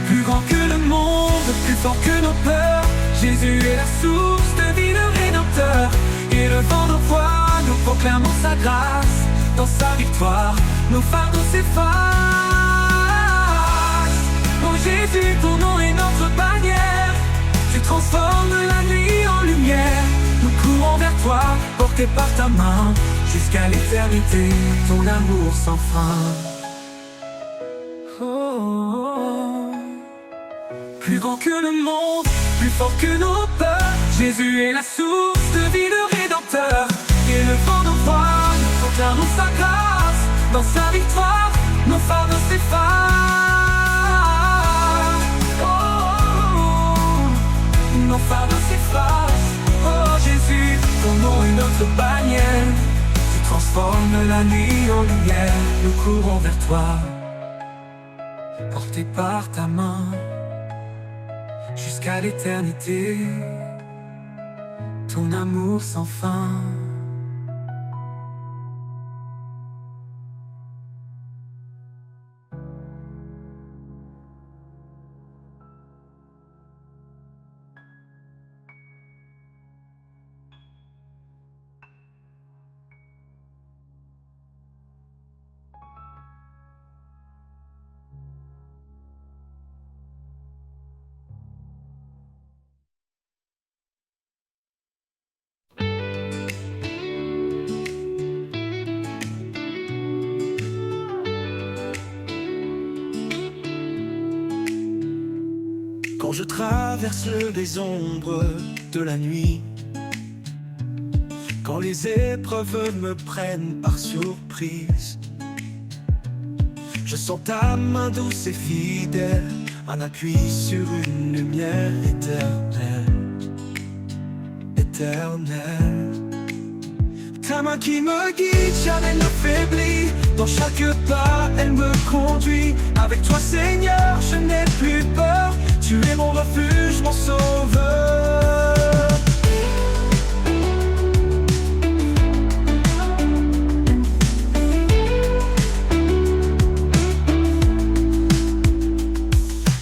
Plus grand que le monde, plus fort que nos peurs, Jésus est la source de vie, le Rédempteur. Et le vent d'envoi, nous proclamons sa grâce. Dans sa victoire, nos fardeaux s'effacent. Oh Jésus, ton nom est notre bannière. Tu transformes la nuit en lumière. Nous courons vers toi, portés par ta main. Jusqu'à l'éternité, ton amour sans fin. Oh. Plus grand que le monde, plus fort que nos peurs, Jésus est la source de vie, le Rédempteur. Et le vent d'envoi, nous proclamons sa grâce. Dans sa victoire, nos fardeaux s'effacent. Oh, nos fardeaux s'effacent. Oh Jésus, ton nom est notre bannière. Tu transformes la nuit en lumière. Nous courons vers toi, portés par ta main. Jusqu'à l'éternité, ton amour sans fin. je traverse les ombres de la nuit, quand les épreuves me prennent par surprise. Je sens ta main douce et fidèle, un appui sur une lumière éternelle, éternelle. Ta main qui me guide, jamais ne faiblit. Dans chaque pas, elle me conduit. Avec toi, Seigneur, je n'ai plus peur. Tu es mon refuge, mon sauveur.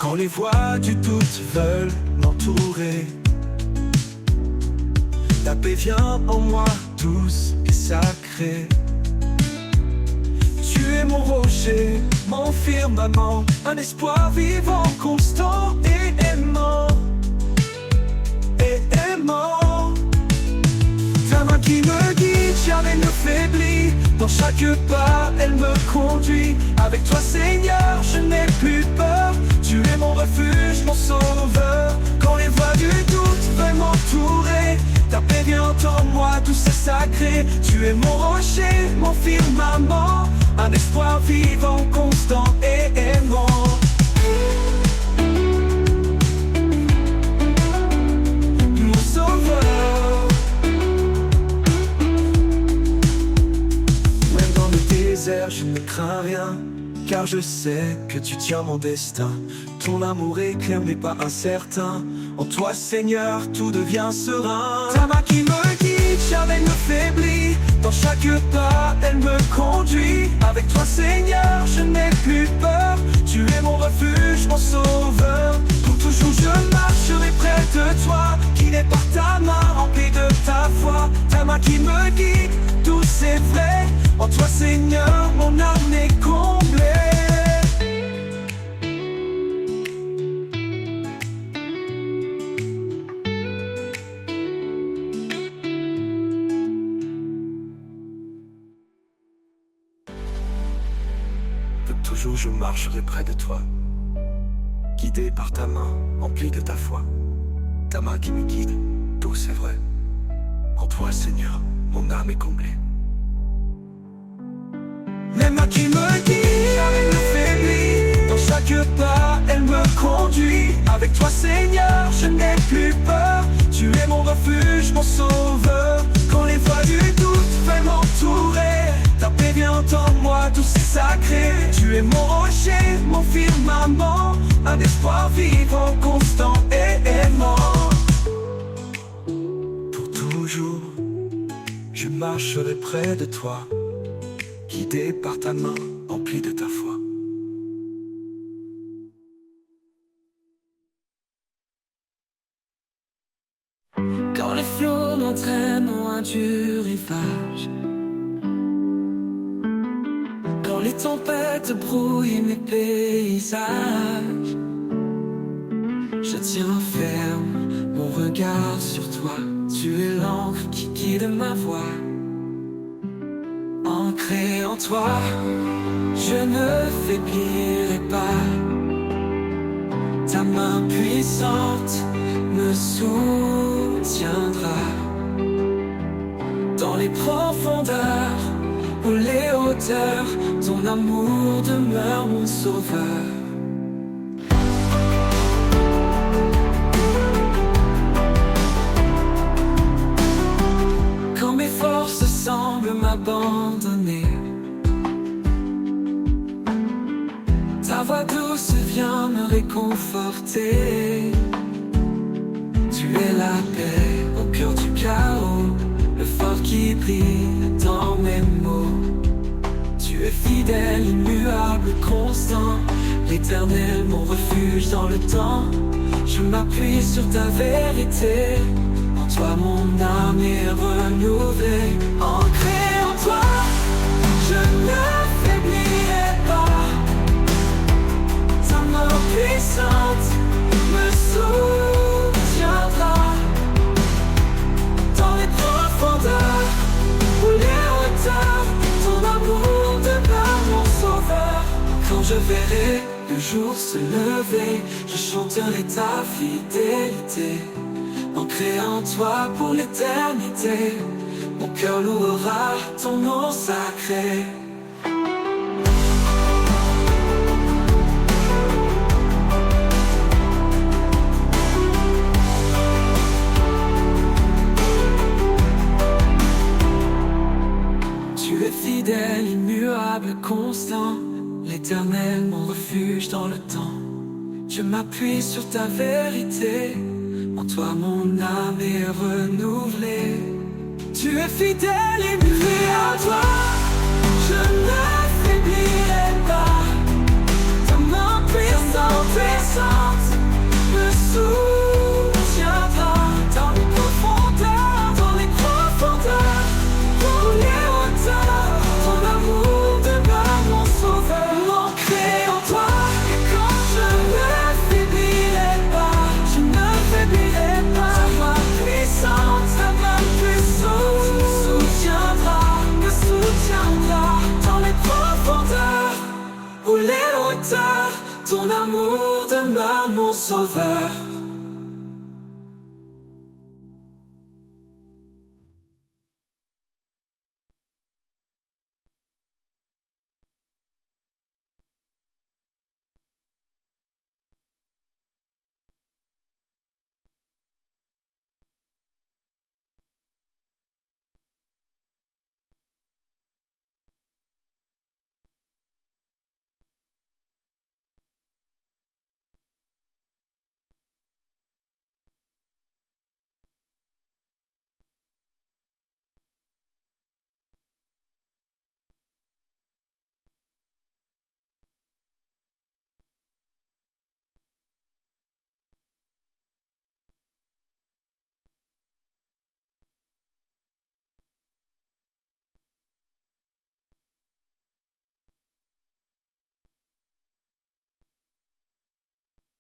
Quand les voix du doute veulent m'entourer, ta paix vient en moi, douce et sacrée. Tu es mon rocher, mon firmament, un espoir vivant, constant et aimant, Ta main qui me guide, jamais ne faiblit. Dans chaque pas, elle me conduit. Avec toi, Seigneur, je n'ai plus peur. Tu es mon refuge, mon sauveur. Quand les voix du doute veulent m'entourer, ta paix vient en moi, douce et sacrée. Tu es mon rocher, mon firmament, un espoir vivant, constant et aimant. Mon sauveur. Même dans le désert, je ne crains rien, car je sais que tu tiens mon destin. Ton amour est clair mais pas incertain. En toi, Seigneur, tout devient serein. Ta main qui me guide, jamais ne faiblit. Dans chaque pas, elle me conduit. Avec toi, Seigneur, je n'ai plus peur. Tu es mon refuge, mon sauveur. Pour toujours, je marcherai près de toi, guidé par ta main, remplie de ta foi. Ta main qui me guide, douce et vraie. En toi, Seigneur, mon âme est comblée. Toujours je marcherai près de toi, guidé par ta main, remplie de ta foi. Ta main qui me guide, douce et vraie. En toi, Seigneur, mon âme est comblée. Les mains qui me guident, jamais ne faiblit. Dans chaque pas, elle me conduit. Avec toi, Seigneur, je n'ai plus peur. Tu es mon refuge, mon sauveur. Quand les voix du doute veulent m'entourer, ta paix vient en moi, douce et sacrée. Tu es mon rocher, mon firmament, un espoir vivant, constant et aimant. Pour toujours, je marcherai près de toi, guidé par ta main, remplie de ta foi. Quand les flots m'entraînent loin du rivage, quand les tempêtes brouillent mes paysages, je tiens ferme mon regard sur toi. Tu es l'encre qui guide ma voie. Ancré en toi, je ne faiblirai pas. Ta main puissante me soutiendra. Dans les profondeurs ou les hauteurs, ton amour demeure mon sauveur. Quand mes forces semblent m'abandonner, ta voix douce vient me réconforter. Tu es la paix au cœur du chaos, le phare qui brille dans mes mots. Tu es fidèle, immuable, constant, l'éternel, mon refuge dans le temps. Je m'appuie sur ta vérité, en toi mon âme est renouvelée. Ancré en toi, je ne faiblirai pas. Ta main puissante me soutiendra. Dans les profondeurs ou les hauteurs, ton amour demeure mon sauveur. Quand je verrai le jour se lever, je chanterai ta fidélité. Ancré en toi pour l'éternité, mon cœur louera ton nom sacré. Tu es fidèle, immuable, constant, l'Éternel, mon refuge dans le temps. Je m'appuie sur ta vérité, en toi mon âme est renouvelée. Tu es fidèle et muet à toi, je ne faiblirai pas. Ta main puissante me soutiendra dans les profondeurs, pour les hauteurs. Ton amour demeure mon sauveur, ancré en toi. Et quand je ne faiblirai pas, je ne faiblirai pas. Ta main puissante me soutiendra dans les profondeurs ou les hauteurs. Ton amour demeure mon sauveur.